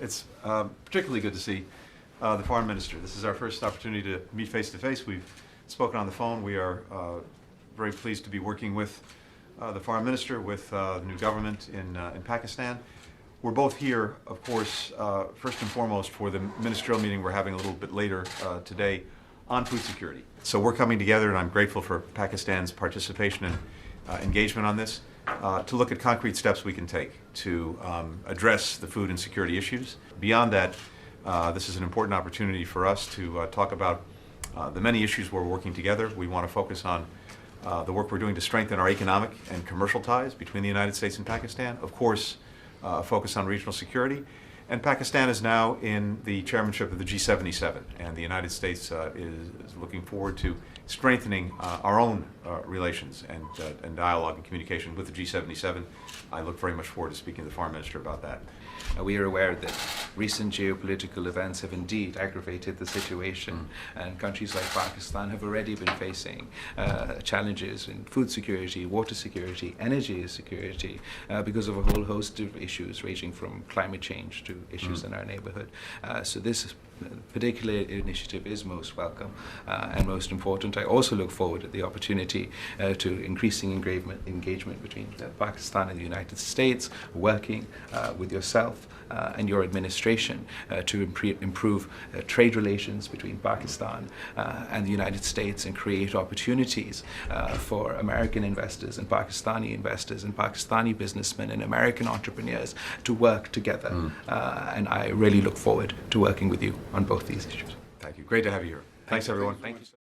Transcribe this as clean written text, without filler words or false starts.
It's particularly good to see the Foreign Minister. This is our first opportunity to meet face to face. We've spoken on the phone. We are very pleased to be working with the Foreign Minister, with the new government in Pakistan. We're both here, of course, first and foremost for the ministerial meeting we're having a little bit later today on food security. So we're coming together, and I'm grateful for Pakistan's participation and engagement on this, to look at concrete steps we can take to address the food and security issues. Beyond that, this is an important opportunity for us to talk about the many issues we're working together. We want to focus on the work we're doing to strengthen our economic and commercial ties between the United States and Pakistan. Of course, focus on regional security. And Pakistan is now in the chairmanship of the G77, and the United States is looking forward to strengthening our own relations and dialogue and communication with the G77. I look very much forward to speaking to the Foreign Minister about that. We are aware that recent geopolitical events have indeed aggravated the situation, and countries like Pakistan have already been facing challenges in food security, water security, energy security, because of a whole host of issues ranging from climate change to issues in our neighborhood. So this particular initiative is most welcome and most important. I also look forward to the opportunity to increasing engagement between Pakistan and the United States, working with yourself and your administration to improve trade relations between Pakistan and the United States and create opportunities for American investors and Pakistani businessmen and American entrepreneurs to work together. And I really look forward to working with you on both these issues. Thank you. Great to have you here. Thanks, everyone. Thank you.